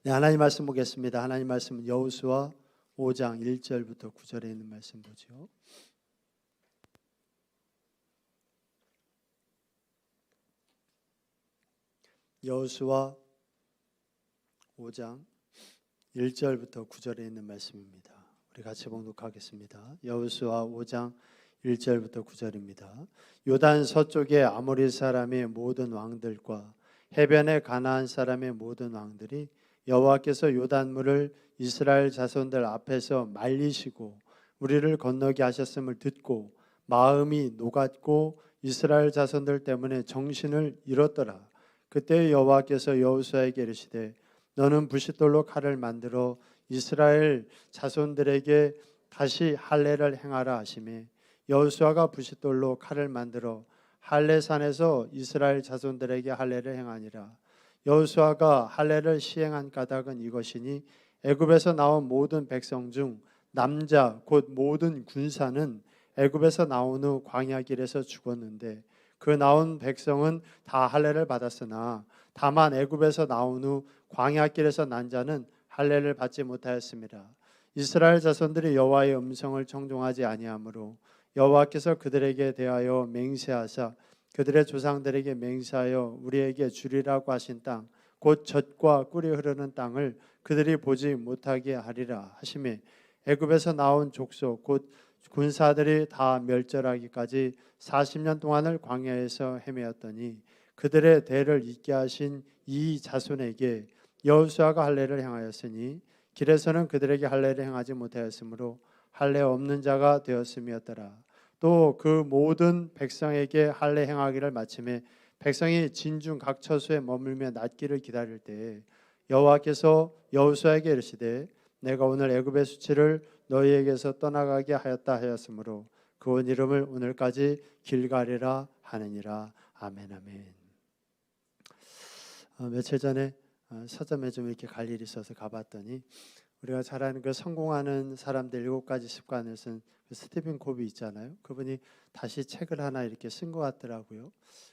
네, 하나님 말씀 보겠습니다. 하나님 말씀은 여호수아 5장 1절부터 9절에 있는 말씀 보죠. 여호수아 5장 1절부터 9절에 있는 말씀입니다. 우리 같이 봉독하겠습니다. 여호수아 5장 1절부터 9절입니다. 요단 서쪽의 아모리 사람의 모든 왕들과 해변의 가나안 사람의 모든 왕들이 여호와께서 요단물을 이스라엘 자손들 앞에서 말리시고 우리를 건너게 하셨음을 듣고 마음이 녹았고 이스라엘 자손들 때문에 정신을 잃었더라. 그때 여호와께서 여호수아에게 이르시되 너는 부싯돌로 칼을 만들어 이스라엘 자손들에게 다시 할례를 행하라 하시매 여호수아가 부싯돌로 칼을 만들어 할례산에서 이스라엘 자손들에게 할례를 행하니라. 여호수아가 할례를 시행한 까닭은 이것이니 애굽에서 나온 모든 백성 중 남자 곧 모든 군사는 애굽에서 나온 후 광야 길에서 죽었는데 그 나온 백성은 다 할례를 받았으나 다만 애굽에서 나온 후 광야 길에서 난 자는 할례를 받지 못하였습니다. 이스라엘 자손들이 여호와의 음성을 청종하지 아니하므로 여호와께서 그들에게 대하여 맹세하사 그들의 조상들에게 맹세하여 우리에게 주리라고 하신 땅 곧 젖과 꿀이 흐르는 땅을 그들이 보지 못하게 하리라 하시매 애굽에서 나온 족속 곧 군사들이 다 멸절하기까지 40년 동안을 광야에서 헤매었더니 그들의 대를 잇게 하신 이 자손에게 여호수아가 할례를 행하였으니 길에서는 그들에게 할례를 행하지 못하였으므로 할례 없는 자가 되었음이었더라. 또 그 모든 백성에게 할례 행하기를 마침에 백성이 진중 각 처소에 머물며 낫기를 기다릴 때에 여호와께서 여호수아에게 이르시되 내가 오늘 애굽의 수치를 너희에게서 떠나가게 하였다 하였으므로 그 이름을 오늘까지 길갈이라 하느니라. 아멘 아멘. 며칠 전에 서점에 좀 이렇게 갈 일이 있어서 가봤더니 우리가 잘 아는 그 성공하는 사람들 7가지 습관을 쓴 그 스티븐 코비 있잖아요. 그분이 다시 책을 하나 이렇게 쓴 것 같더라고요.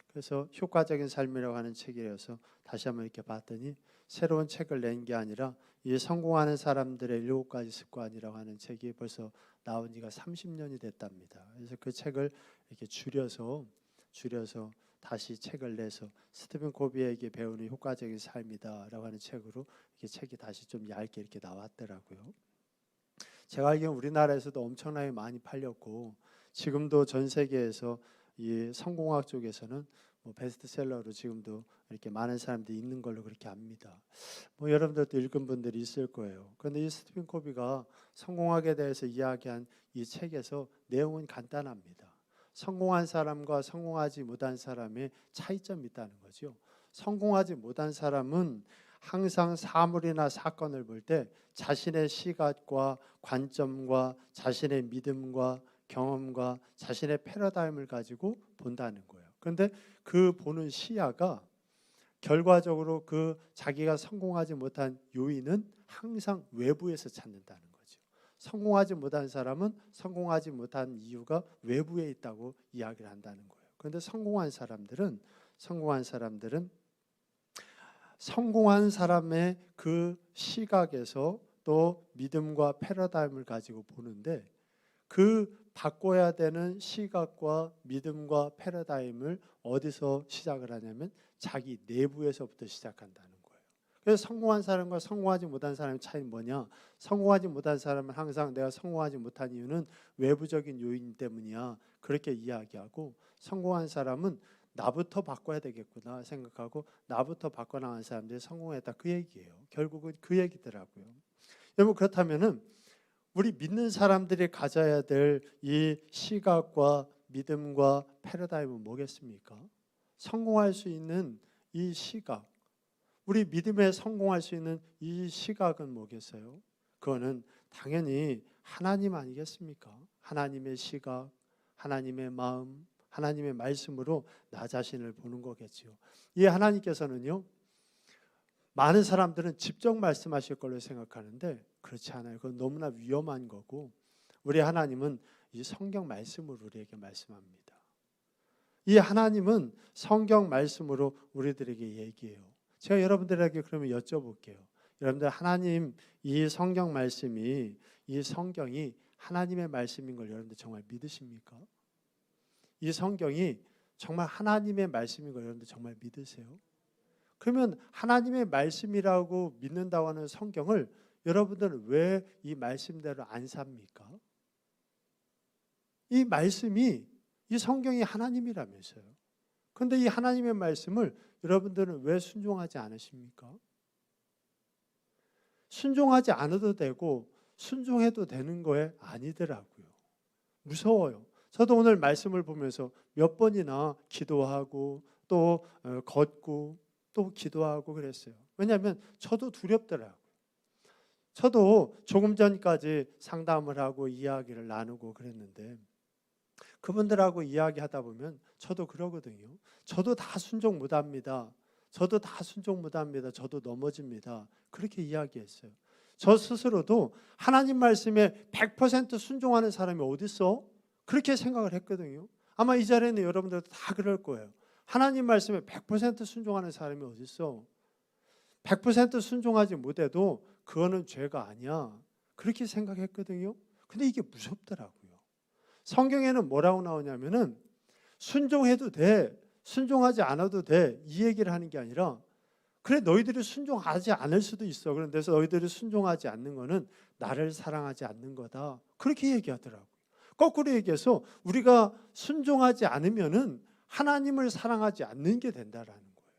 그래서 효과적인 삶이라고 하는 책이라서 다시 한번 이렇게 봤더니 새로운 책을 낸 게 아니라 이 성공하는 사람들의 7가지 습관이라고 하는 책이 벌써 나온 지가 30년이 됐답니다. 그래서 그 책을 이렇게 줄여서 다시 책을 내서 스티븐 코비에게 배우는 효과적인 삶이다라고 하는 책으로 이렇게 책이 다시 좀 얇게 이렇게 나왔더라고요. 제가 알기로는 우리나라에서도 엄청나게 많이 팔렸고 지금도 전 세계에서 이 성공학 쪽에서는 베스트셀러로 지금도 이렇게 많은 사람들이 읽는 걸로 그렇게 압니다. 여러분들도 읽은 분들이 있을 거예요. 그런데 이 스티븐 코비가 성공학에 대해서 이야기한 이 책에서 내용은 간단합니다. 성공한 사람과 성공하지 못한 사람의 차이점이 있다는 거죠. 성공하지 못한 사람은 항상 사물이나 사건을 볼 때 자신의 시각과 관점과 자신의 믿음과 경험과 자신의 패러다임을 가지고 본다는 거예요. 그런데 그 보는 시야가 결과적으로 그 자기가 성공하지 못한 요인은 항상 외부에서 찾는다는 거죠. 성공하지 못한 사람은 성공하지 못한 이유가 외부에 있다고 이야기를 한다는 거예요. 그런데 성공한 사람들은 성공한 사람의 그 시각에서 또 믿음과 패러다임을 가지고 보는데 그 바꿔야 되는 시각과 믿음과 패러다임을 어디서 시작을 하냐면 자기 내부에서부터 시작한다는 거예요. 그래서 성공한 사람과 성공하지 못한 사람의 차이는 뭐냐? 성공하지 못한 사람은 항상 내가 성공하지 못한 이유는 외부적인 요인 때문이야 그렇게 이야기하고, 성공한 사람은 나부터 바꿔야 되겠구나 생각하고 나부터 바꿔나가는 사람들이 성공했다 그 얘기예요. 결국은 그 얘기더라고요. 여러분, 그렇다면은 우리 믿는 사람들이 가져야 될 이 시각과 믿음과 패러다임은 뭐겠습니까? 성공할 수 있는 이 시각, 우리 믿음에 성공할 수 있는 이 시각은 뭐겠어요? 그거는 당연히 하나님 아니겠습니까? 하나님의 시각, 하나님의 마음, 하나님의 말씀으로 나 자신을 보는 거겠지요. 이 하나님께서는요, 많은 사람들은 직접 말씀하실 걸로 생각하는데 그렇지 않아요. 그건 너무나 위험한 거고, 우리 하나님은 이 성경 말씀으로 우리에게 말씀합니다. 이 하나님은 성경 말씀으로 우리들에게 얘기해요. 제가 여러분들에게 그러면 여쭤볼게요. 여러분들 하나님 이 성경 말씀이 이 성경이 하나님의 말씀인 걸 여러분들 정말 믿으십니까? 이 성경이 정말 하나님의 말씀인 걸 여러분들 정말 믿으세요? 그러면 하나님의 말씀이라고 믿는다고 하는 성경을 여러분들은 왜 이 말씀대로 안 삽니까? 이 말씀이 이 성경이 하나님이라면서요. 그런데 이 하나님의 말씀을 여러분들은 왜 순종하지 않으십니까? 순종하지 않아도 되고 순종해도 되는 거에 아니더라고요. 무서워요. 저도 오늘 말씀을 보면서 몇 번이나 기도하고 또 걷고 또 기도하고 그랬어요. 왜냐하면 저도 두렵더라고요. 저도 조금 전까지 상담을 하고 이야기를 나누고 그랬는데 그분들하고 이야기하다 보면 저도 그러거든요. 저도 다 순종 못합니다. 저도 다 순종 못합니다. 저도 넘어집니다. 그렇게 이야기했어요. 저 스스로도 하나님 말씀에 100% 순종하는 사람이 어디 있어? 그렇게 생각을 했거든요. 아마 이 자리에는 여러분들도 다 그럴 거예요. 하나님 말씀에 100% 순종하는 사람이 어디 있어? 100% 순종하지 못해도 그거는 죄가 아니야. 그렇게 생각했거든요. 근데 이게 무섭더라고요. 성경에는 뭐라고 나오냐면은 순종해도 돼. 순종하지 않아도 돼. 이 얘기를 하는 게 아니라 그래 너희들이 순종하지 않을 수도 있어. 그런데 너희들이 순종하지 않는 거는 나를 사랑하지 않는 거다. 그렇게 얘기하더라고요. 거꾸로 얘기해서 우리가 순종하지 않으면은 하나님을 사랑하지 않는 게 된다라는 거예요.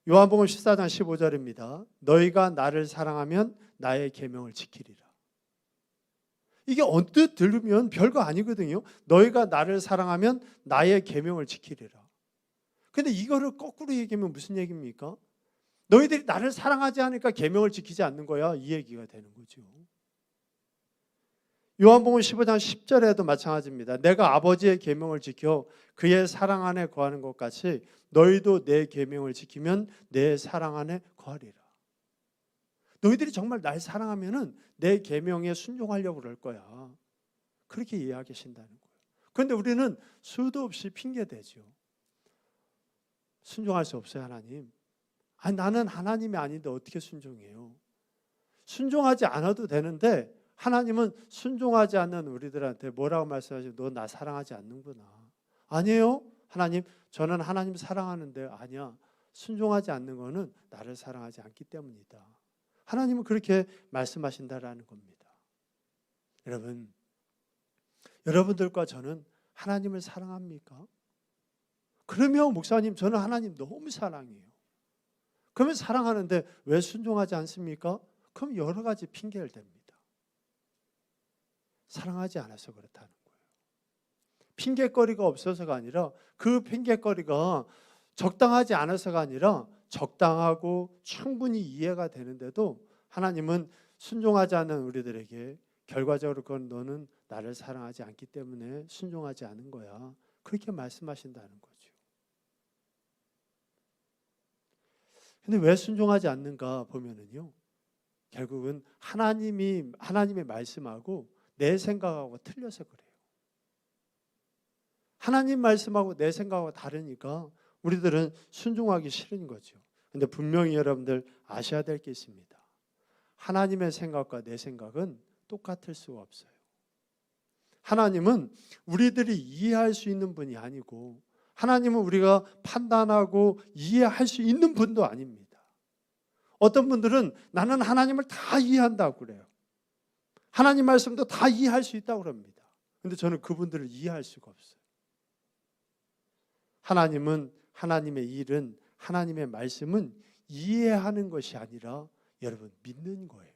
요한복음 14장 15절입니다. 너희가 나를 사랑하면 나의 계명을 지키리라. 이게 언뜻 들으면 별거 아니거든요. 너희가 나를 사랑하면 나의 계명을 지키리라. 근데 이거를 거꾸로 얘기하면 무슨 얘기입니까? 너희들이 나를 사랑하지 않으니까 계명을 지키지 않는 거야. 이 얘기가 되는 거죠. 요한복음 15장 10절에도 마찬가지입니다. 내가 아버지의 계명을 지켜 그의 사랑 안에 거하는 것 같이 너희도 내 계명을 지키면 내 사랑 안에 거하리라. 너희들이 정말 날 사랑하면은 내 계명에 순종하려고 그럴 거야. 그렇게 이야기하신다는 거예요. 그런데 우리는 수도 없이 핑계대죠. 순종할 수 없어요, 하나님. 아니, 나는 하나님이 아닌데 어떻게 순종해요? 순종하지 않아도 되는데 하나님은 순종하지 않는 우리들한테 뭐라고 말씀하시죠? 너 나 사랑하지 않는구나. 아니에요. 하나님, 저는 하나님 사랑하는데 아니야. 순종하지 않는 거는 나를 사랑하지 않기 때문이다. 하나님은 그렇게 말씀하신다라는 겁니다. 여러분, 여러분들과 저는 하나님을 사랑합니까? 그러면 목사님, 저는 하나님 너무 사랑해요. 그러면 사랑하는데 왜 순종하지 않습니까? 그럼 여러 가지 핑계를 댑니다. 사랑하지 않아서 그렇다는 거예요. 핑계거리가 없어서가 아니라 그 핑계거리가 적당하지 않아서가 아니라 적당하고 충분히 이해가 되는데도 하나님은 순종하지 않는 우리들에게 결과적으로 그건 너는 나를 사랑하지 않기 때문에 순종하지 않은 거야. 그렇게 말씀하신다는 거죠. 근데 왜 순종하지 않는가 보면은요. 결국은 하나님의 말씀하고 내 생각하고 틀려서 그래요. 하나님 말씀하고 내 생각하고 다르니까 우리들은 순종하기 싫은 거죠. 근데 분명히 여러분들 아셔야 될 게 있습니다. 하나님의 생각과 내 생각은 똑같을 수가 없어요. 하나님은 우리들이 이해할 수 있는 분이 아니고 하나님은 우리가 판단하고 이해할 수 있는 분도 아닙니다. 어떤 분들은 나는 하나님을 다 이해한다고 그래요. 하나님 말씀도 다 이해할 수 있다고 그럽니다. 그런데 저는 그분들을 이해할 수가 없어요. 하나님은 하나님의 일은 하나님의 말씀은 이해하는 것이 아니라 여러분 믿는 거예요.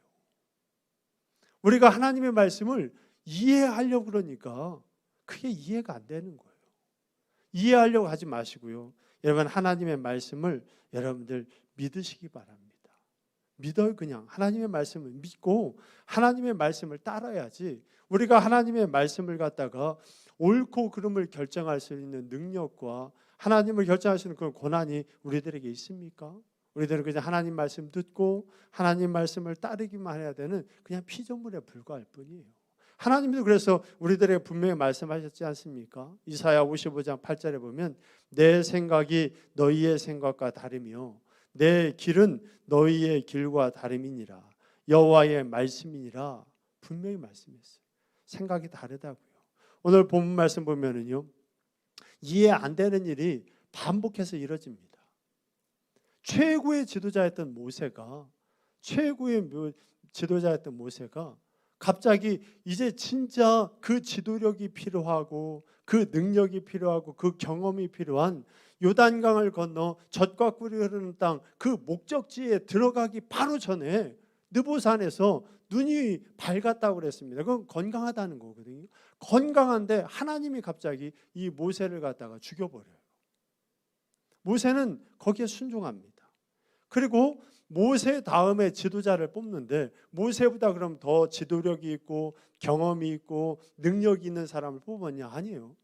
우리가 하나님의 말씀을 이해하려고 그러니까 그게 이해가 안 되는 거예요. 이해하려고 하지 마시고요. 여러분 하나님의 말씀을 여러분들 믿으시기 바랍니다. 믿어요. 그냥 하나님의 말씀을 믿고 하나님의 말씀을 따라야지 우리가 하나님의 말씀을 갖다가 옳고 그름을 결정할 수 있는 능력과 하나님을 결정할 수 있는 그런 권한이 우리들에게 있습니까? 우리들은 그냥 하나님 말씀 듣고 하나님 말씀을 따르기만 해야 되는 그냥 피조물에 불과할 뿐이에요. 하나님도 그래서 우리들에게 분명히 말씀하셨지 않습니까? 이사야 55장 8절에 보면 내 생각이 너희의 생각과 다르며 내 길은 너희의 길과 다름이니라. 여호와의 말씀이니라. 분명히 말씀했어요. 생각이 다르다고요. 오늘 본문 말씀 보면은요, 이해 안 되는 일이 반복해서 이뤄집니다. 최고의 지도자였던 모세가 갑자기 이제 진짜 그 지도력이 필요하고 그 능력이 필요하고 그 경험이 필요한 요단강을 건너 젖과 꿀이 흐르는 땅, 그 목적지에 들어가기 바로 전에 느보산에서 눈이 밝았다고 그랬습니다. 그건 건강하다는 거거든요. 건강한데 하나님이 갑자기 이 모세를 갖다가 죽여버려요. 모세는 거기에 순종합니다. 그리고 모세 다음에 지도자를 뽑는데, 모세보다 그럼 더 지도력이 있고 경험이 있고 능력이 있는 사람을 뽑았냐? 아니에요.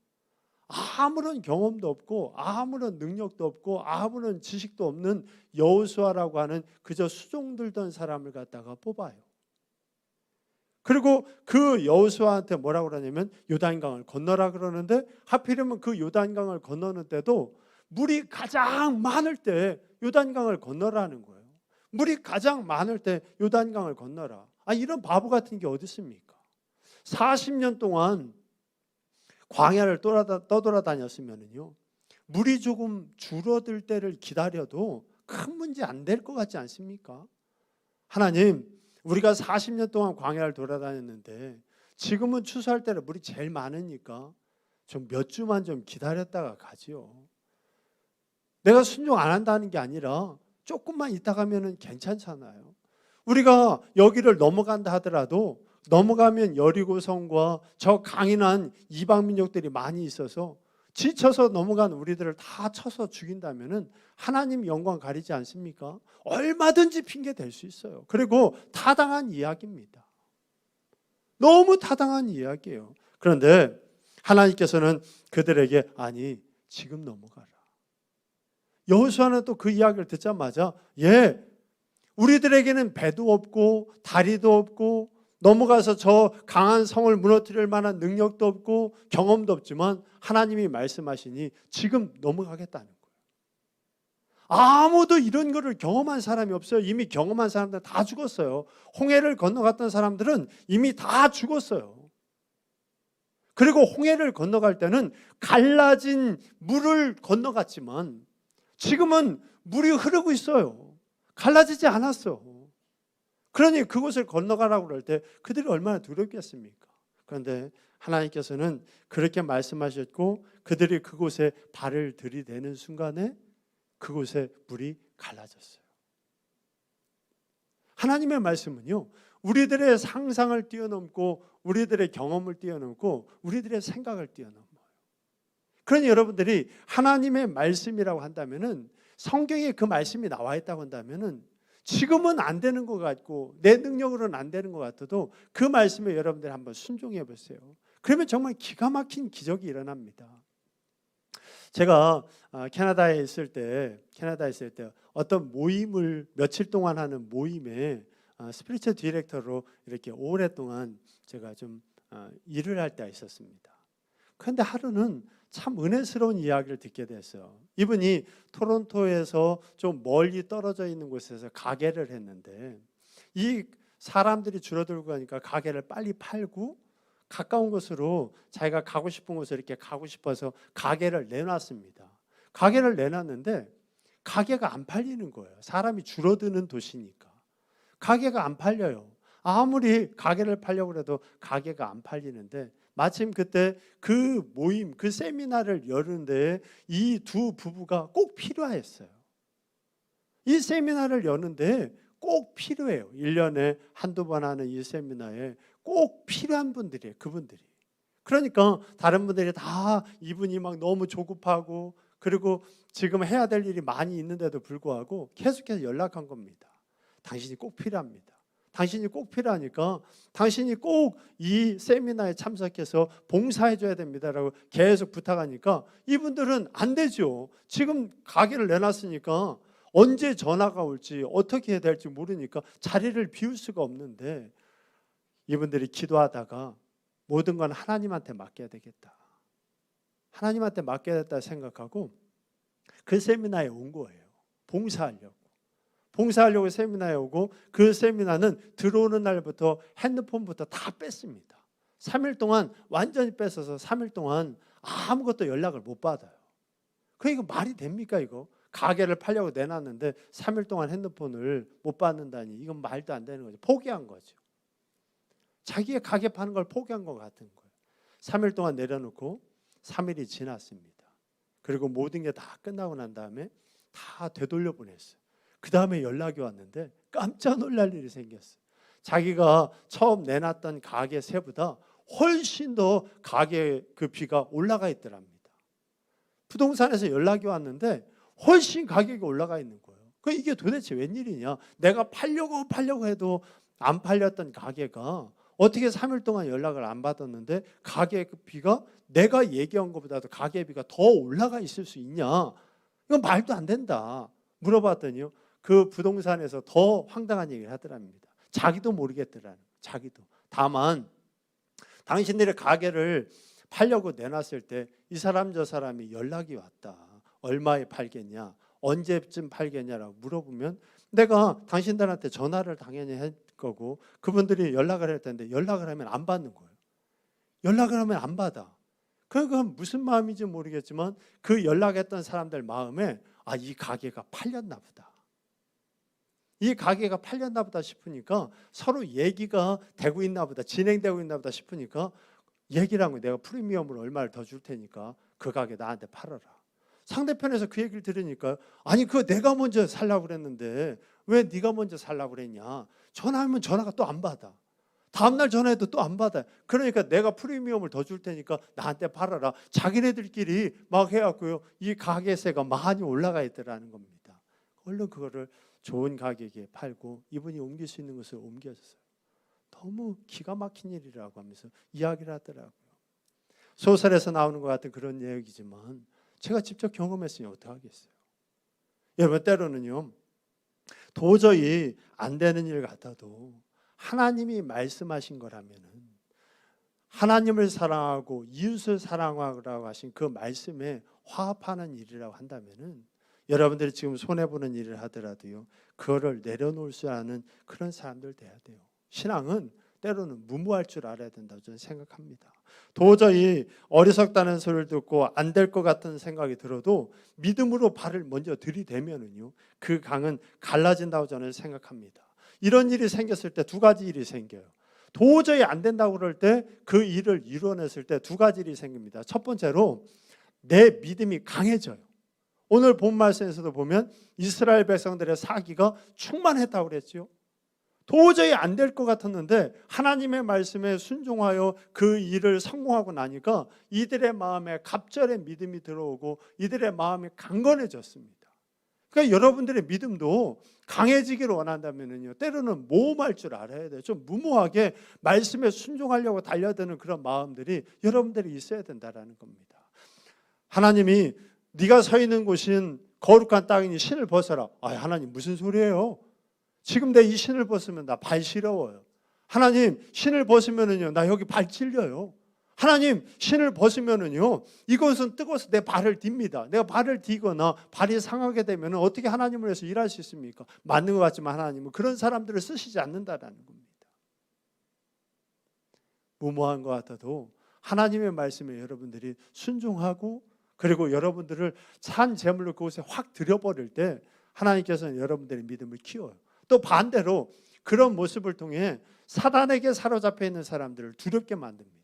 아무런 경험도 없고 아무런 능력도 없고 아무런 지식도 없는 여호수아라고 하는 그저 수종 들던 사람을 갖다가 뽑아요. 그리고 그 여호수아한테 뭐라고 그러냐면 요단강을 건너라 그러는데, 하필이면 그 요단강을 건너는 때도 물이 가장 많을 때 요단강을 건너라는 거예요. 물이 가장 많을 때 요단강을 건너라. 이런 바보 같은 게 어디 있습니까? 40년 동안 광야를 떠돌아다녔으면요, 물이 조금 줄어들 때를 기다려도 큰 문제 안 될 것 같지 않습니까? 하나님, 우리가 40년 동안 광야를 돌아다녔는데 지금은 추수할 때는 물이 제일 많으니까 좀 몇 주만 좀 기다렸다가 가지요. 내가 순종 안 한다는 게 아니라 조금만 있다 가면은 괜찮잖아요. 우리가 여기를 넘어간다 하더라도 넘어가면 여리고성과 저 강인한 이방 민족들이 많이 있어서 지쳐서 넘어간 우리들을 다 쳐서 죽인다면은 하나님 영광 가리지 않습니까? 얼마든지 핑계 댈 수 있어요. 그리고 타당한 이야기입니다. 너무 타당한 이야기예요. 그런데 하나님께서는 그들에게 아니, 지금 넘어가라. 여호수아는 또 그 이야기를 듣자마자 우리들에게는 배도 없고 다리도 없고 넘어가서 저 강한 성을 무너뜨릴 만한 능력도 없고 경험도 없지만 하나님이 말씀하시니 지금 넘어가겠다는 거예요. 아무도 이런 거를 경험한 사람이 없어요. 이미 경험한 사람들은 다 죽었어요. 홍해를 건너갔던 사람들은 이미 다 죽었어요. 그리고 홍해를 건너갈 때는 갈라진 물을 건너갔지만 지금은 물이 흐르고 있어요. 갈라지지 않았어. 그러니 그곳을 건너가라고 그럴 때 그들이 얼마나 두렵겠습니까? 그런데 하나님께서는 그렇게 말씀하셨고 그들이 그곳에 발을 들이대는 순간에 그곳에 물이 갈라졌어요. 하나님의 말씀은요, 우리들의 상상을 뛰어넘고 우리들의 경험을 뛰어넘고 우리들의 생각을 뛰어넘어요. 그러니 여러분들이 하나님의 말씀이라고 한다면은, 성경에 그 말씀이 나와 있다고 한다면은 지금은 안 되는 것 같고 내 능력으로는 안 되는 것 같아도 그 말씀에 여러분들이 한번 순종해 보세요. 그러면 정말 기가 막힌 기적이 일어납니다. 제가 캐나다에 있을 때 어떤 모임을 며칠 동안 하는 모임에 스피리처 디렉터로 이렇게 오랫동안 제가 좀 일을 할 때가 있었습니다. 그런데 하루는 참 은혜스러운 이야기를 듣게 됐어요. 이분이 토론토에서 좀 멀리 떨어져 있는 곳에서 가게를 했는데 이 사람들이 줄어들고 가니까 가게를 빨리 팔고 가까운 곳으로 자기가 가고 싶은 곳에 이렇게 가고 싶어서 가게를 내놨습니다. 가게를 내놨는데 가게가 안 팔리는 거예요. 사람이 줄어드는 도시니까. 가게가 안 팔려요. 아무리 가게를 팔려고 해도 가게가 안 팔리는데 마침 그때 그 모임, 그 세미나를 여는데 이 두 부부가 꼭 필요했어요. 이 세미나를 여는데 꼭 필요해요. 1년에 한두 번 하는 이 세미나에 꼭 필요한 분들이에요. 그분들이. 그러니까 다른 분들이 다 이분이 막 너무 조급하고 그리고 지금 해야 될 일이 많이 있는데도 불구하고 계속해서 연락한 겁니다. 당신이 꼭 필요합니다. 당신이 꼭 필요하니까 당신이 꼭 이 세미나에 참석해서 봉사해줘야 됩니다라고 계속 부탁하니까 이분들은 안 되죠. 지금 가게를 내놨으니까 언제 전화가 올지 어떻게 해야 될지 모르니까 자리를 비울 수가 없는데 이분들이 기도하다가 모든 건 하나님한테 맡겨야 되겠다. 하나님한테 맡겨야 됐다 생각하고 그 세미나에 온 거예요. 봉사하려고. 봉사하려고 세미나에 오고 그 세미나는 들어오는 날부터 핸드폰부터 다 뺐습니다. 3일 동안 완전히 뺏어서 3일 동안 아무것도 연락을 못 받아요. 이거 말이 됩니까 이거? 가게를 팔려고 내놨는데 3일 동안 핸드폰을 못 받는다니 이건 말도 안 되는 거죠. 포기한 거죠. 자기의 가게 파는 걸 포기한 것 같은 거예요. 3일 동안 내려놓고 3일이 지났습니다. 그리고 모든 게 다 끝나고 난 다음에 다 되돌려 보냈어요. 그 다음에 연락이 왔는데 깜짝 놀랄 일이 생겼어요. 자기가 처음 내놨던 가게 세보다 훨씬 더 가게 그 비가 올라가 있더랍니다. 부동산에서 연락이 왔는데 훨씬 가격이 올라가 있는 거예요. 이게 도대체 웬일이냐? 내가 팔려고 해도 안 팔렸던 가게가 어떻게 3일 동안 연락을 안 받았는데 가게 그 비가 내가 얘기한 것보다도 가게비가 더 올라가 있을 수 있냐? 이건 말도 안 된다. 물어봤더니요. 그 부동산에서 더 황당한 얘기를 하더랍니다. 자기도 모르겠더라는 거예요. 자기도. 다만 당신들의 가게를 팔려고 내놨을 때 이 사람 저 사람이 연락이 왔다. 얼마에 팔겠냐? 언제쯤 팔겠냐라고 물어보면 내가 당신들한테 전화를 당연히 할 거고 그분들이 연락을 할 텐데 연락을 하면 안 받는 거예요. 연락을 하면 안 받아. 그러니까 무슨 마음인지 모르겠지만 그 연락했던 사람들 마음에 이 가게가 팔렸나 보다. 이 가게가 팔렸나 보다 싶으니까 서로 얘기가 되고 있나 보다, 진행되고 있나 보다 싶으니까 얘기를 한 거예요. 내가 프리미엄으로 얼마를 더 줄 테니까 그 가게 나한테 팔아라. 상대편에서 그 얘기를 들으니까 아니 그거 내가 먼저 살라고 그랬는데 왜 네가 먼저 살라고 그랬냐. 전화하면 전화가 또 안 받아. 다음날 전화해도 또 안 받아요. 그러니까 내가 프리미엄을 더 줄 테니까 나한테 팔아라. 자기네들끼리 막 해갖고요. 이 가게세가 많이 올라가 있더라는 겁니다. 얼른 그거를 좋은 가격에 팔고 이분이 옮길 수 있는 것을 옮겨줬어요. 너무 기가 막힌 일이라고 하면서 이야기를 하더라고요. 소설에서 나오는 것 같은 그런 얘기지만 제가 직접 경험했으니 어떡하겠어요. 여러분 때로는요. 도저히 안 되는 일 같아도 하나님이 말씀하신 거라면은 하나님을 사랑하고 이웃을 사랑하라고 하신 그 말씀에 화합하는 일이라고 한다면은 여러분들이 지금 손해보는 일을 하더라도요. 그거를 내려놓을 수 아는 그런 사람들 돼야 돼요. 신앙은 때로는 무모할 줄 알아야 된다고 저는 생각합니다. 도저히 어리석다는 소리를 듣고 안 될 것 같은 생각이 들어도 믿음으로 발을 먼저 들이대면은요. 그 강은 갈라진다고 저는 생각합니다. 이런 일이 생겼을 때 두 가지 일이 생겨요. 도저히 안 된다고 그럴 때 그 일을 이뤄냈을 때 두 가지 일이 생깁니다. 첫 번째로 내 믿음이 강해져요. 오늘 본 말씀에서도 보면 이스라엘 백성들의 사기가 충만했다고 그랬죠. 도저히 안 될 것 같았는데 하나님의 말씀에 순종하여 그 일을 성공하고 나니까 이들의 마음에 갑절의 믿음이 들어오고 이들의 마음이 강건해졌습니다. 그러니까 여러분들의 믿음도 강해지기를 원한다면요, 때로는 모험할 줄 알아야 돼요. 좀 무모하게 말씀에 순종하려고 달려드는 그런 마음들이 여러분들이 있어야 된다는 겁니다. 하나님이 네가 서 있는 곳은 거룩한 땅이니 신을 벗어라. 하나님 무슨 소리예요? 지금 내 이 신을 벗으면 나 발 시려워요. 하나님 신을 벗으면은요 나 여기 발 찔려요. 하나님 신을 벗으면은요 이것은 뜨거워서 내 발을 딥니다. 내가 발을 디거나 발이 상하게 되면 어떻게 하나님을 위해서 일할 수 있습니까? 맞는 것 같지만 하나님은 그런 사람들을 쓰시지 않는다라는 겁니다. 무모한 것 같아도 하나님의 말씀에 여러분들이 순종하고 그리고 여러분들을 산 제물로 그곳에 확 들여버릴 때 하나님께서는 여러분들의 믿음을 키워요. 또 반대로 그런 모습을 통해 사단에게 사로잡혀 있는 사람들을 두렵게 만듭니다.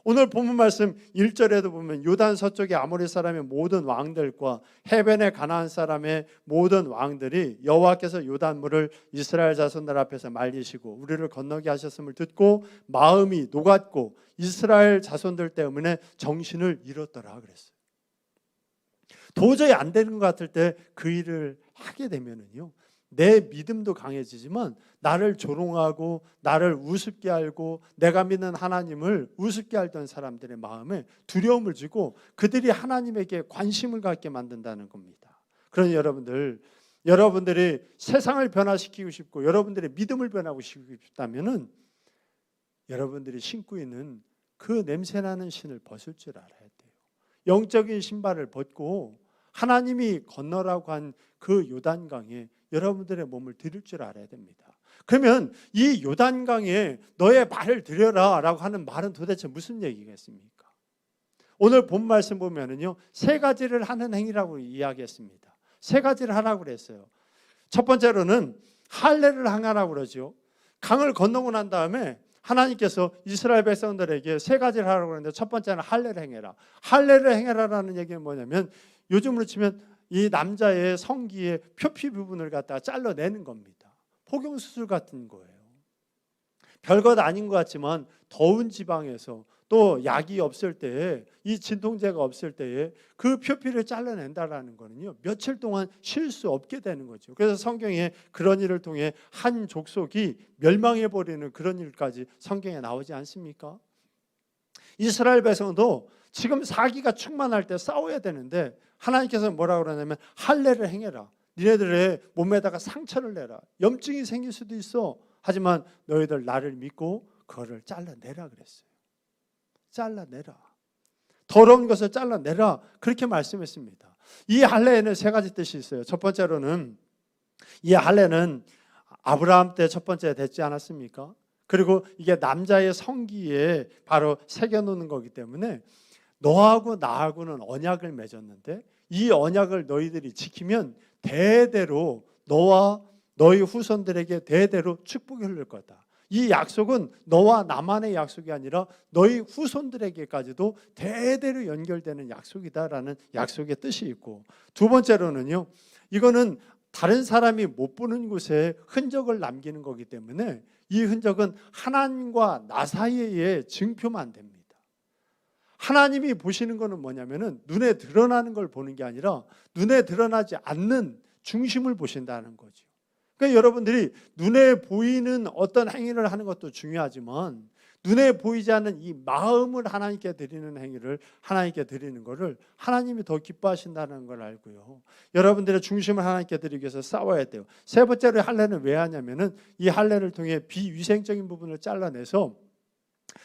오늘 본문 말씀 1절에도 보면 요단 서쪽의 아모리 사람의 모든 왕들과 해변의 가나안 사람의 모든 왕들이 여호와께서 요단물을 이스라엘 자손들 앞에서 말리시고 우리를 건너게 하셨음을 듣고 마음이 녹았고 이스라엘 자손들 때문에 정신을 잃었더라 그랬어요. 도저히 안 되는 것 같을 때 그 일을 하게 되면은요 내 믿음도 강해지지만 나를 조롱하고 나를 우습게 알고 내가 믿는 하나님을 우습게 알던 사람들의 마음에 두려움을 주고 그들이 하나님에게 관심을 갖게 만든다는 겁니다. 그러니 여러분들이 세상을 변화시키고 싶고 여러분들의 믿음을 변화시키고 싶다면은 여러분들이 신고 있는 그 냄새나는 신을 벗을 줄 알아야 돼요. 영적인 신발을 벗고 하나님이 건너라고 한 그 요단강에 여러분들의 몸을 드릴 줄 알아야 됩니다. 그러면 이 요단강에 너의 발을 들여라 라고 하는 말은 도대체 무슨 얘기겠습니까? 오늘 본 말씀 보면은요, 세 가지를 하는 행위라고 이야기했습니다. 세 가지를 하라고 그랬어요. 첫 번째로는 할례를 행하라고 그러죠. 강을 건너고 난 다음에 하나님께서 이스라엘 백성들에게 세 가지를 하라고 그랬는데, 첫 번째는 할례를 행해라. 할례를 행해라라는 얘기는 뭐냐면, 요즘으로 치면 이 남자의 성기의 표피 부분을 갖다가 잘라내는 겁니다. 포경수술 같은 거예요. 별것 아닌 것 같지만 더운 지방에서 또 약이 없을 때에, 이 진통제가 없을 때에 그 표피를 잘라낸다라는 거는요, 며칠 동안 쉴 수 없게 되는 거죠. 그래서 성경에 그런 일을 통해 한 족속이 멸망해버리는 그런 일까지 성경에 나오지 않습니까? 이스라엘 백성도 지금 사기가 충만할 때 싸워야 되는데 하나님께서 뭐라고 그러냐면 할례를 행해라. 니네들의 몸에다가 상처를 내라. 염증이 생길 수도 있어. 하지만 너희들 나를 믿고 그거를 잘라내라 그랬어요. 잘라내라. 더러운 것을 잘라내라. 그렇게 말씀했습니다. 이 할례에는 세 가지 뜻이 있어요. 첫 번째로는 이 할례는 아브라함 때 첫 번째 됐지 않았습니까? 그리고 이게 남자의 성기에 바로 새겨놓는 거기 때문에 너하고 나하고는 언약을 맺었는데 이 언약을 너희들이 지키면 대대로 너와 너희 후손들에게 대대로 축복이 흐를 거다. 이 약속은 너와 나만의 약속이 아니라 너희 후손들에게까지도 대대로 연결되는 약속이다라는 약속의 뜻이 있고, 두 번째로는요, 이거는 다른 사람이 못 보는 곳에 흔적을 남기는 거기 때문에 이 흔적은 하나님과 나 사이의 증표만 됩니다. 하나님이 보시는 거는 뭐냐면은 눈에 드러나는 걸 보는 게 아니라 눈에 드러나지 않는 중심을 보신다는 거죠. 그러니까 여러분들이 눈에 보이는 어떤 행위를 하는 것도 중요하지만 눈에 보이지 않는 이 마음을 하나님께 드리는 행위를 하나님께 드리는 것을 하나님이 더 기뻐하신다는 걸 알고요. 여러분들의 중심을 하나님께 드리기 위해서 싸워야 돼요. 세 번째로 할례는 왜 하냐면은 이 할례를 통해 비위생적인 부분을 잘라내서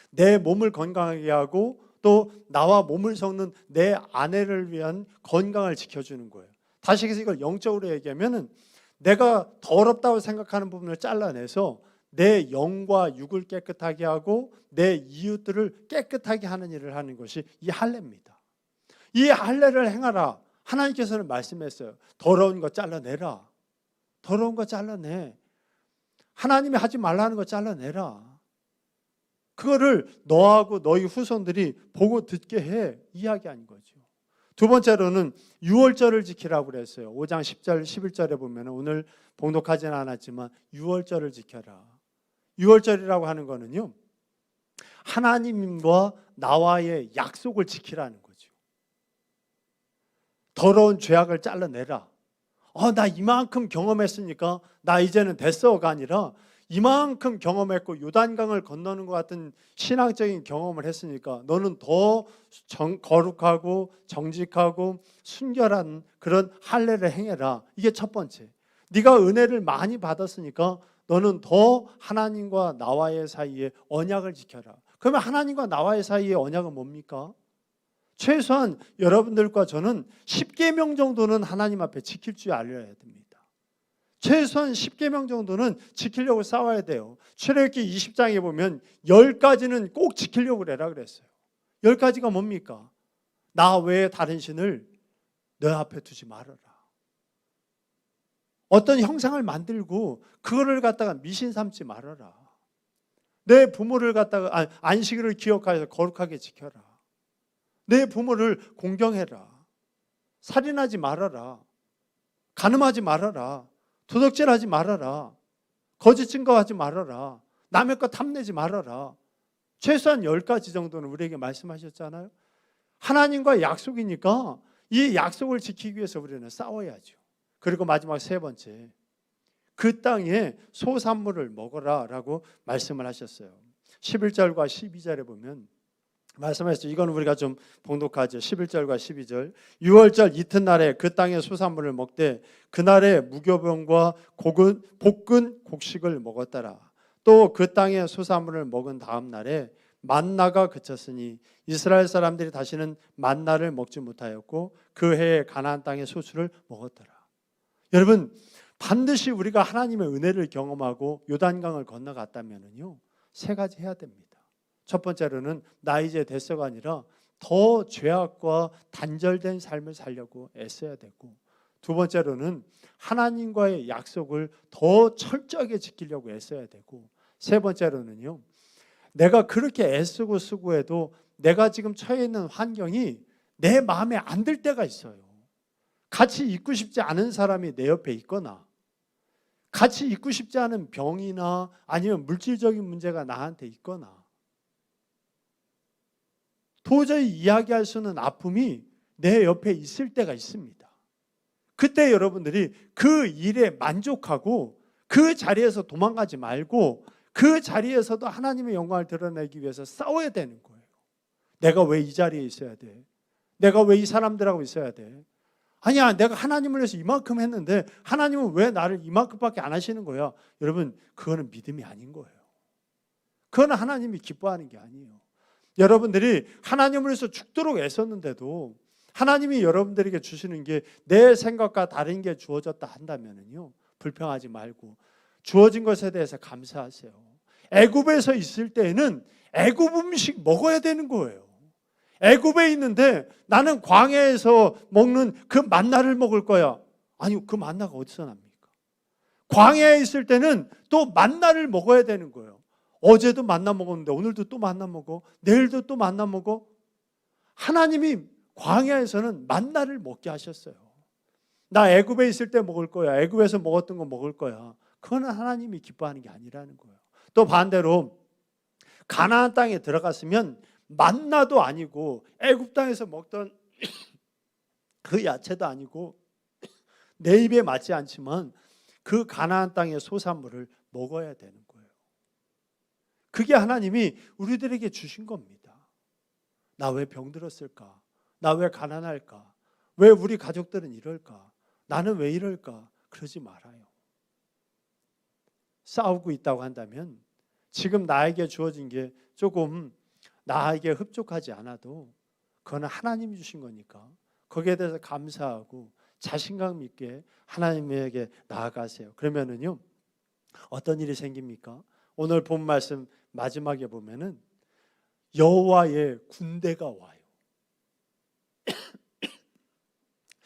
내 몸을 건강하게 하고 또 나와 몸을 섞는 내 아내를 위한 건강을 지켜주는 거예요. 다시 해서 이걸 영적으로 얘기하면은 내가 더럽다고 생각하는 부분을 잘라내서 내 영과 육을 깨끗하게 하고 내 이웃들을 깨끗하게 하는 일을 하는 것이 이 할례입니다. 이 할례를 행하라. 하나님께서는 말씀했어요. 더러운 거 잘라내라. 더러운 거 잘라내. 하나님이 하지 말라는 거 잘라내라. 그거를 너하고 너희 후손들이 보고 듣게 해. 이야기한 거죠. 두 번째로는 유월절을 지키라고 그랬어요. 5장 10절 11절에 보면 오늘 봉독하지는 않았지만 유월절을 지켜라. 유월절이라고 하는 거는요, 하나님과 나와의 약속을 지키라는 거죠. 더러운 죄악을 잘라내라. 나 이만큼 경험했으니까 나 이제는 됐어가 아니라 이만큼 경험했고 요단강을 건너는 것 같은 신앙적인 경험을 했으니까 너는 더 거룩하고 정직하고 순결한 그런 할례를 행해라. 이게 첫 번째. 네가 은혜를 많이 받았으니까 너는 더 하나님과 나와의 사이에 언약을 지켜라. 그러면 하나님과 나와의 사이의 언약은 뭡니까? 최소한 여러분들과 저는 10계명 정도는 하나님 앞에 지킬 줄 알려야 됩니다. 최소한 10계명 정도는 지키려고 싸워야 돼요. 출애굽기 20장에 보면 10가지는 꼭 지키려고 그래라 그랬어요. 10가지가 뭡니까? 나 외에 다른 신을 너 앞에 두지 말아라. 어떤 형상을 만들고 그거를 갖다가 미신 삼지 말아라. 내 부모를 갖다가 안식일을 기억하여서 거룩하게 지켜라. 내 부모를 공경해라. 살인하지 말아라. 간음하지 말아라. 도둑질하지 말아라. 거짓 증거하지 말아라. 남의 것 탐내지 말아라. 최소한 10가지 정도는 우리에게 말씀하셨잖아요. 하나님과 약속이니까 이 약속을 지키기 위해서 우리는 싸워야죠. 그리고 마지막 세 번째, 그 땅에 소산물을 먹어라 라고 말씀을 하셨어요. 11절과 12절에 보면 말씀하셨죠. 이건 우리가 좀 봉독하죠. 11절과 12절. 6월절 이튿날에 그 땅의 소산물을 먹되 그날에 무교병과 볶은 곡식을 먹었더라. 또 그 땅의 소산물을 먹은 다음 날에 만나가 그쳤으니 이스라엘 사람들이 다시는 만나를 먹지 못하였고 그 해에 가나안 땅의 소출을 먹었더라. 여러분, 반드시 우리가 하나님의 은혜를 경험하고 요단강을 건너갔다면요, 세 가지 해야 됩니다. 첫 번째로는 나 이제 됐어가 아니라 더 죄악과 단절된 삶을 살려고 애써야 되고, 두 번째로는 하나님과의 약속을 더 철저하게 지키려고 애써야 되고, 세 번째로는요, 내가 그렇게 애쓰고 수고해도 내가 지금 처해 있는 환경이 내 마음에 안 들 때가 있어요. 같이 있고 싶지 않은 사람이 내 옆에 있거나, 같이 있고 싶지 않은 병이나 아니면 물질적인 문제가 나한테 있거나, 도저히 이야기할 수 없는 아픔이 내 옆에 있을 때가 있습니다. 그때 여러분들이 그 일에 만족하고 그 자리에서 도망가지 말고 그 자리에서도 하나님의 영광을 드러내기 위해서 싸워야 되는 거예요. 내가 왜 이 자리에 있어야 돼? 내가 왜 이 사람들하고 있어야 돼? 아니야, 내가 하나님을 위해서 이만큼 했는데 하나님은 왜 나를 이만큼밖에 안 하시는 거야? 여러분, 그거는 믿음이 아닌 거예요. 그거는 하나님이 기뻐하는 게 아니에요. 여러분들이 하나님을 위해서 죽도록 애썼는데도 하나님이 여러분들에게 주시는 게 내 생각과 다른 게 주어졌다 한다면요, 불평하지 말고 주어진 것에 대해서 감사하세요. 애굽에서 있을 때에는 애굽 음식 먹어야 되는 거예요. 애굽에 있는데 나는 광야에서 먹는 그 만나를 먹을 거야. 아니, 그 만나가 어디서 납니까? 광야에 있을 때는 또 만나를 먹어야 되는 거예요. 어제도 만나 먹었는데 오늘도 또 만나 먹어. 내일도 또 만나 먹어. 하나님이 광야에서는 만나를 먹게 하셨어요. 나 애굽에 있을 때 먹을 거야. 애굽에서 먹었던 거 먹을 거야. 그거는 하나님이 기뻐하는 게 아니라는 거예요. 또 반대로 가나안 땅에 들어갔으면 만나도 아니고 애굽 땅에서 먹던 그 야채도 아니고 내 입에 맞지 않지만 그 가나안 땅의 소산물을 먹어야 되는 거예요. 그게 하나님이 우리들에게 주신 겁니다. 나 왜 병들었을까? 나 왜 가난할까? 왜 우리 가족들은 이럴까? 나는 왜 이럴까? 그러지 말아요. 싸우고 있다고 한다면 지금 나에게 주어진 게 조금 나에게 흡족하지 않아도 그거는 하나님이 주신 거니까 거기에 대해서 감사하고 자신감 있게 하나님에게 나아가세요. 그러면은요, 어떤 일이 생깁니까? 오늘 본 말씀 마지막에 보면은 여호와의 군대가 와요.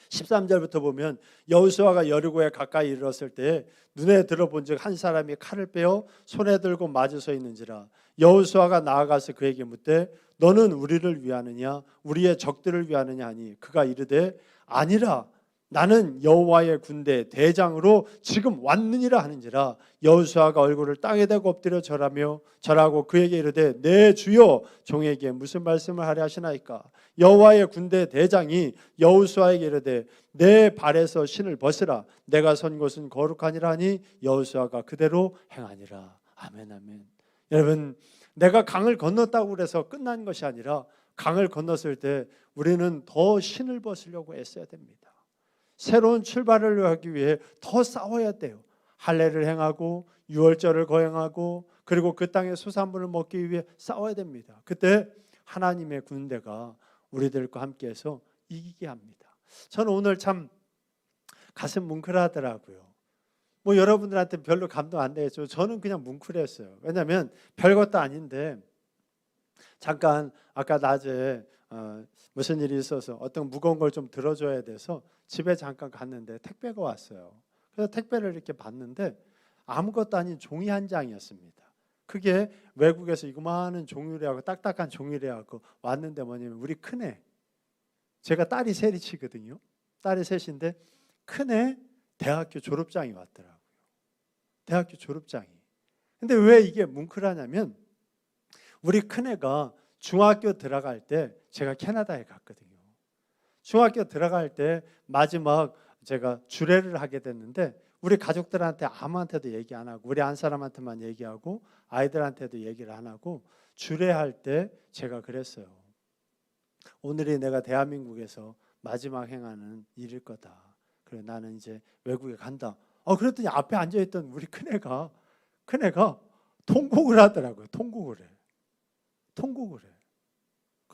13절부터 보면 여호수아가 여리고에 가까이 이르렀을 때 눈에 들어본즉 한 사람이 칼을 빼어 손에 들고 마주 서 있는지라. 여호수아가 나아가서 그에게 묻되 너는 우리를 위하느냐 우리의 적들을 위하느냐 하니 그가 이르되 아니라 나는 여호와의 군대 대장으로 지금 왔느니라 하는지라. 여호수아가 얼굴을 땅에 대고 엎드려 절하고 그에게 이르되 내 주여 종에게 무슨 말씀을 하려 하시나이까. 여호와의 군대 대장이 여호수아에게 이르되 내 발에서 신을 벗으라 내가 선 곳은 거룩하니라 하니 여호수아가 그대로 행하니라. 아멘 아멘. 여러분, 내가 강을 건넜다고 그래서 끝난 것이 아니라 강을 건넜을 때 우리는 더 신을 벗으려고 애써야 됩니다. 새로운 출발을 하기 위해 더 싸워야 돼요. 할례를 행하고 유월절을 거행하고 그리고 그 땅의 수산물을 먹기 위해 싸워야 됩니다. 그때 하나님의 군대가 우리들과 함께해서 이기게 합니다. 저는 오늘 참 가슴 뭉클하더라고요. 뭐 여러분들한테 별로 감동 안 되겠죠. 저는 그냥 뭉클했어요. 왜냐하면 별것도 아닌데 잠깐 아까 낮에 무슨 일이 있어서 어떤 무거운 걸 좀 들어줘야 돼서 집에 잠깐 갔는데 택배가 왔어요. 그래서 택배를 이렇게 봤는데 아무것도 아닌 종이 한 장이었습니다. 그게 외국에서 이거만한 종이래하고 딱딱한 종이래하고 왔는데 뭐냐면 우리 큰애, 제가 딸이 셋이 치거든요. 딸이 셋인데 큰애 대학교 졸업장이 왔더라고요. 대학교 졸업장이. 근데 왜 이게 뭉클하냐면 우리 큰애가 중학교 들어갈 때 제가 캐나다에 갔거든요. 중학교 들어갈 때 마지막 제가 주례를 하게 됐는데 우리 가족들한테 아무한테도 얘기 안 하고 우리 한 사람한테만 얘기하고 아이들한테도 얘기를 안 하고 주례할 때 제가 그랬어요. 오늘이 내가 대한민국에서 마지막 행하는 일일 거다. 그래 나는 이제 외국에 간다. 그랬더니 앞에 앉아있던 우리 큰애가 통곡을 하더라고요. 통곡을 해.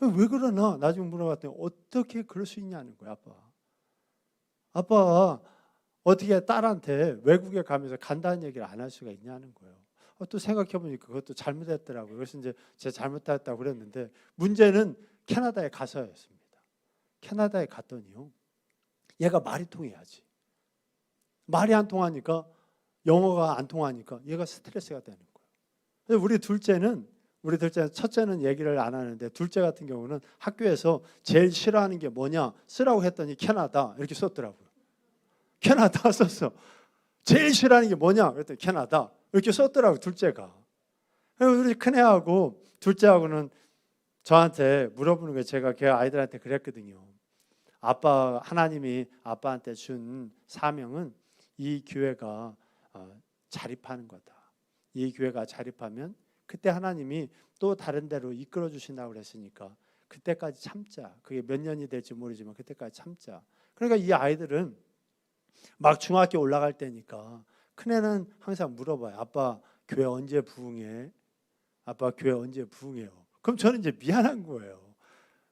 왜 그러나 나중에 물어봤더니 어떻게 그럴 수 있냐는 거야. 아빠가 어떻게 딸한테 외국에 가면서 간다는 얘기를 안 할 수가 있냐는 거예요. 또 생각해보니까 그것도 잘못했더라고요. 그래서 이제 제가 잘못했다고 그랬는데 문제는 캐나다에 가서였습니다. 캐나다에 갔더니요. 얘가 말이 통해야지. 말이 안 통하니까 영어가 안 통하니까 얘가 스트레스가 되는 거예요. 우리 둘째는 첫째는 얘기를 안 하는데 둘째 같은 경우는 학교에서 제일 싫어하는 게 뭐냐 쓰라고 했더니 캐나다 이렇게 썼더라고요. 캐나다 썼어. 제일 싫어하는 게 뭐냐 그랬더니 캐나다 이렇게 썼더라고요. 둘째가. 우리 큰애하고 둘째하고는 저한테 물어보는 거예요. 제가 걔 아이들한테 그랬거든요. 아빠 하나님이 아빠한테 준 사명은 이 교회가 자립하는 거다. 이 교회가 자립하면 그때 하나님이 또 다른 데로 이끌어 주신다고 그랬으니까 그때까지 참자. 그게 몇 년이 될지 모르지만 그때까지 참자. 그러니까 이 아이들은 막 중학교 올라갈 때니까 큰애는 항상 물어봐요. 아빠 교회 언제 부흥해? 아빠 교회 언제 부흥해요? 그럼 저는 이제 미안한 거예요.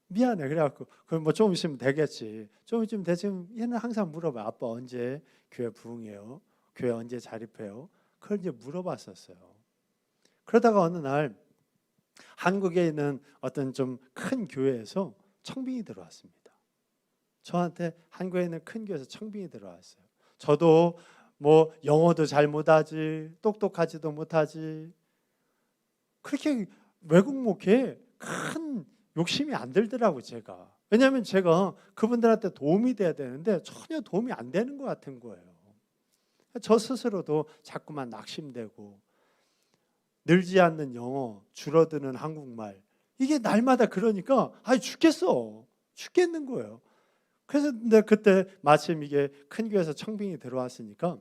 미안해. 그래갖고 그럼 뭐 좀 있으면 되겠지. 좀 있으면 되지. 얘는 항상 물어봐요. 아빠 언제 교회 부흥해요? 교회 언제 자립해요? 그걸 이제 물어봤었어요. 그러다가 어느 날 한국에 있는 어떤 좀 큰 교회에서 청빙이 들어왔습니다. 저한테 한국에 있는 큰 교회에서 청빙이 들어왔어요. 저도 뭐 영어도 잘 못하지, 똑똑하지도 못하지. 그렇게 외국 목회에 큰 욕심이 안 들더라고요, 제가. 왜냐하면 제가 그분들한테 도움이 돼야 되는데 전혀 도움이 안 되는 것 같은 거예요. 저 스스로도 자꾸만 낙심되고 늘지 않는 영어, 줄어드는 한국말 이게 날마다 그러니까 죽겠는 거예요. 그래서 근데 그때 마침 이게 큰 교회에서 청빙이 들어왔으니까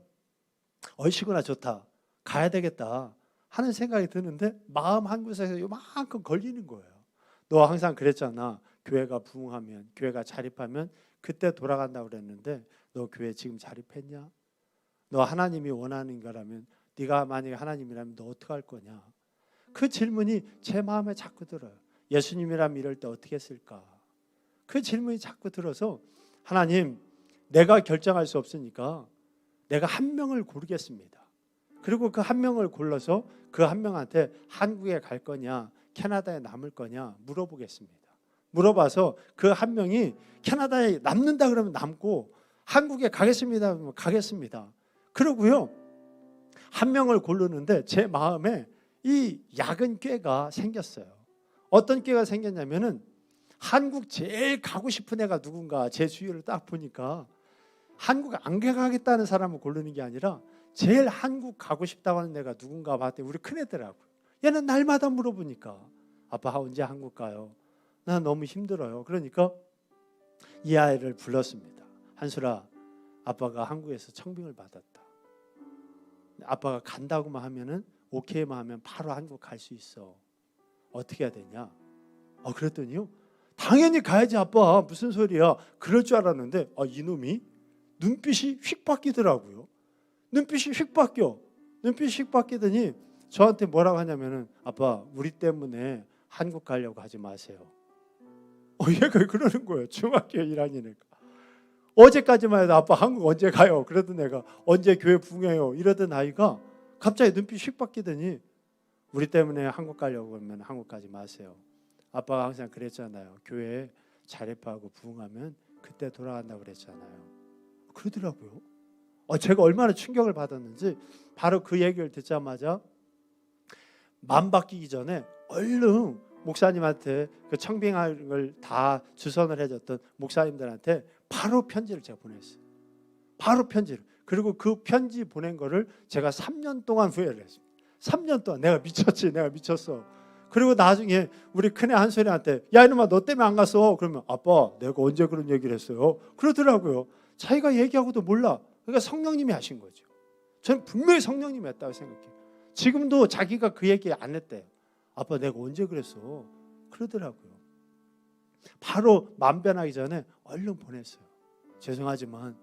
얼씨구나 좋다, 가야 되겠다 하는 생각이 드는데 마음 한 구석에서 요만큼 걸리는 거예요. 너 항상 그랬잖아. 교회가 부흥하면, 교회가 자립하면 그때 돌아간다고 그랬는데 너 교회 지금 자립했냐? 너 하나님이 원하는 거라면 네가 만약에 하나님이라면 너 어떻게 할 거냐? 그 질문이 제 마음에 자꾸 들어요. 예수님이라면 이럴 때 어떻게 했을까? 그 질문이 자꾸 들어서 하나님, 내가 결정할 수 없으니까 내가 한 명을 고르겠습니다. 그리고 그 한 명을 골라서 그 한 명한테 한국에 갈 거냐 캐나다에 남을 거냐 물어보겠습니다. 물어봐서 그 한 명이 캐나다에 남는다 그러면 남고 한국에 가겠습니다 그러면 가겠습니다. 그러고요 한 명을 고르는데 제 마음에 이 작은 꾀가 생겼어요. 어떤 꾀가 생겼냐면은 한국 제일 가고 싶은 애가 누군가 제 주위를 딱 보니까 한국 안 가겠다는 사람을 고르는 게 아니라 제일 한국 가고 싶다고 하는 애가 누군가 봤더니 우리 큰애더라고요. 얘는 날마다 물어보니까 아빠 언제 한국 가요? 나 너무 힘들어요. 그러니까 이 아이를 불렀습니다. 한술아, 아빠가 한국에서 청빙을 받았다. 아빠가 간다고만 하면은 오케이만 하면 바로 한국 갈 수 있어. 어떻게 해야 되냐? 그랬더니요. 당연히 가야지 아빠. 무슨 소리야? 그럴 줄 알았는데 이놈이 눈빛이 휙 바뀌더라고요. 눈빛이 휙 바뀌더니 저한테 뭐라고 하냐면은 아빠 우리 때문에 한국 가려고 하지 마세요. 얘가 그러는 거예요. 중학교 1학년이니까. 어제까지만 해도 아빠 한국 언제 가요? 그러던 애가 언제 교회 부흥해요? 이러던 아이가 갑자기 눈빛이 휙 바뀌더니 우리 때문에 한국 가려고 하면 한국 가지 마세요. 아빠가 항상 그랬잖아요. 교회 자립하고 부흥하면 그때 돌아간다고 그랬잖아요. 그러더라고요. 제가 얼마나 충격을 받았는지 바로 그 얘기를 듣자마자 맘 바뀌기 전에 얼른 목사님한테 그 청빙을 다 주선을 해줬던 목사님들한테 바로 편지를 제가 보냈어요. 바로 편지를. 그리고 그 편지 보낸 거를 제가 3년 동안 후회를 했습니다. 3년 동안 내가 미쳤어. 그리고 나중에 우리 큰애 한솔이한테 야 이놈아 너 때문에 안 갔어. 그러면 아빠 내가 언제 그런 얘기를 했어요? 그러더라고요. 자기가 얘기하고도 몰라. 그러니까 성령님이 하신 거죠. 저는 분명히 성령님이 했다고 생각해요. 지금도 자기가 그 얘기 안 했대요. 아빠 내가 언제 그랬어? 그러더라고요. 바로 맘 변하기 전에 얼른 보냈어요. 죄송하지만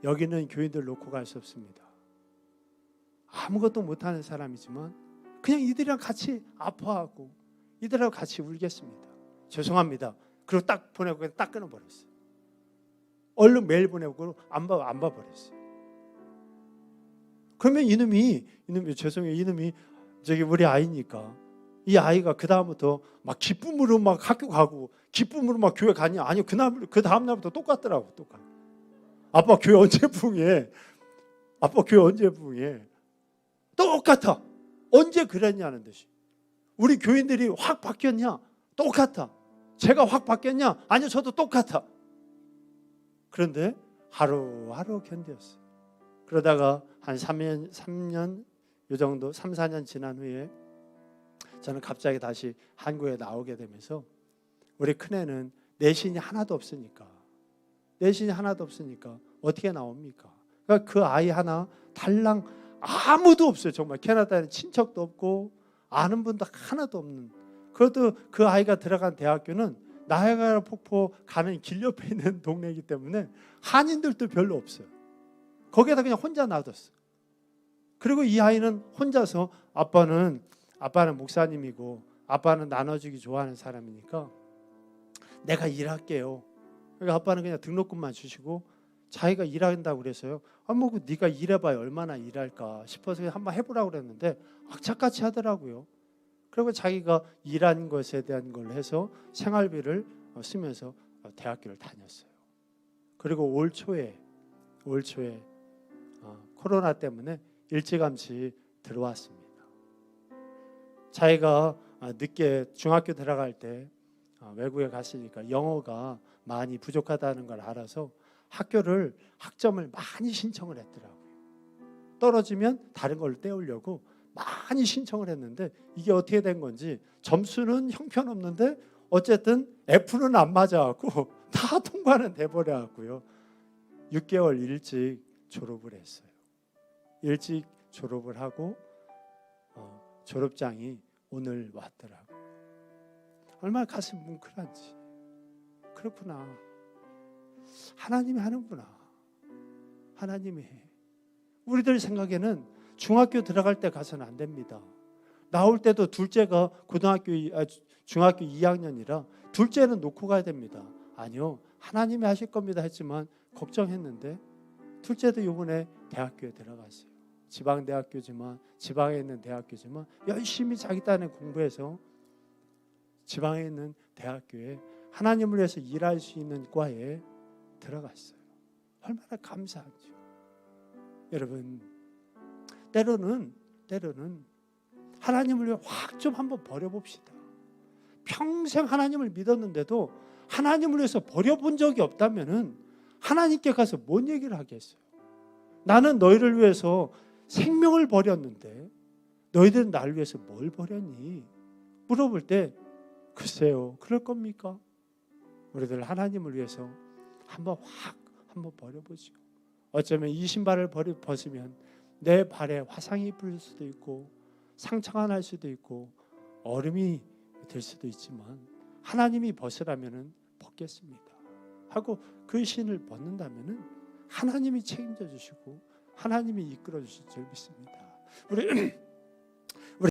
여기는 교인들 놓고 갈 수 없습니다. 아무것도 못하는 사람이지만 그냥 이들이랑 같이 아파하고 이들하고 같이 울겠습니다. 죄송합니다. 그리고 딱 보내고 딱 끊어버렸어요. 얼른 메일 보내고 안 봐버렸어요. 그러면 이놈이 죄송해요. 이놈이 저기 우리 아이니까 이 아이가 그 다음부터 막 기쁨으로 막 학교 가고 기쁨으로 막 교회 가냐? 아니요. 그 다음 날부터 똑같더라고. 똑같아. 아빠 교회 언제 부흥해? 아빠 교회 언제 부흥해? 똑같아. 언제 그랬냐는 듯이. 우리 교인들이 확 바뀌었냐? 똑같아. 제가 확 바뀌었냐? 아니요. 저도 똑같아. 그런데 하루하루 견뎠어요. 그러다가 한 3년 요 정도 3, 4년 지난 후에 저는 갑자기 다시 한국에 나오게 되면서 우리 큰애는 내신이 하나도 없으니까 어떻게 나옵니까? 그러니까 그 아이 하나 달랑 아무도 없어요. 정말 캐나다에는 친척도 없고 아는 분도 하나도 없는. 그래도 그 아이가 들어간 대학교는 나이아가라 폭포 가는 길 옆에 있는 동네이기 때문에 한인들도 별로 없어요. 거기에다 그냥 혼자 놔뒀어. 그리고 이 아이는 혼자서 아빠는 목사님이고 아빠는 나눠주기 좋아하는 사람이니까 내가 일할게요. 그러니까 아빠는 그냥 등록금만 주시고 자기가 일한다고 그래서요. 뭐 네가 일해봐야 얼마나 일할까 싶어서 한번 해보라고 그랬는데 악착같이 하더라고요. 그리고 자기가 일한 것에 대한 걸 해서 생활비를 쓰면서 대학교를 다녔어요. 그리고 올 초에 코로나 때문에 일찌감치 들어왔습니다. 자기가 늦게 중학교 들어갈 때 외국에 갔으니까 영어가 많이 부족하다는 걸 알아서 학점을 많이 신청을 했더라고요. 떨어지면 다른 걸 떼우려고 많이 신청을 했는데 이게 어떻게 된 건지 점수는 형편없는데 어쨌든 F는 안 맞아갖고 다 통과는 돼버려갖고요. 6개월 일찍 졸업을 했어요. 일찍 졸업을 하고 졸업장이 오늘 왔더라고요. 얼마나 가슴 뭉클한지. 그렇구나. 하나님이 하는구나. 하나님이 해. 우리들 생각에는 중학교 들어갈 때 가서는 안 됩니다. 나올 때도 둘째가 중학교 2학년이라 둘째는 놓고 가야 됩니다. 아니요. 하나님이 하실 겁니다 했지만 걱정했는데 둘째도 이번에 대학교에 들어갔어요. 지방대학교지만 지방에 있는 대학교지만 열심히 자기 딴에 공부해서 지방에 있는 대학교에 하나님을 위해서 일할 수 있는 과에 들어갔어요. 얼마나 감사하죠. 여러분 때로는 하나님을 위해 확 좀 한번 버려봅시다. 평생 하나님을 믿었는데도 하나님을 위해서 버려본 적이 없다면은 하나님께 가서 뭔 얘기를 하겠어요? 나는 너희를 위해서 생명을 버렸는데 너희들은 나를 위해서 뭘 버렸니? 물어볼 때 글쎄요. 그럴 겁니까? 우리들 하나님을 위해서 한번 버려보죠. 어쩌면 이 신발을 벗으면 내 발에 화상이 입을 수도 있고 상처가 날 수도 있고 얼음이 될 수도 있지만 하나님이 벗으라면은 벗겠습니다 하고 그 신을 벗는다면은 하나님이 책임져 주시고 하나님이 이끌어 주실 줄 믿습니다. 우리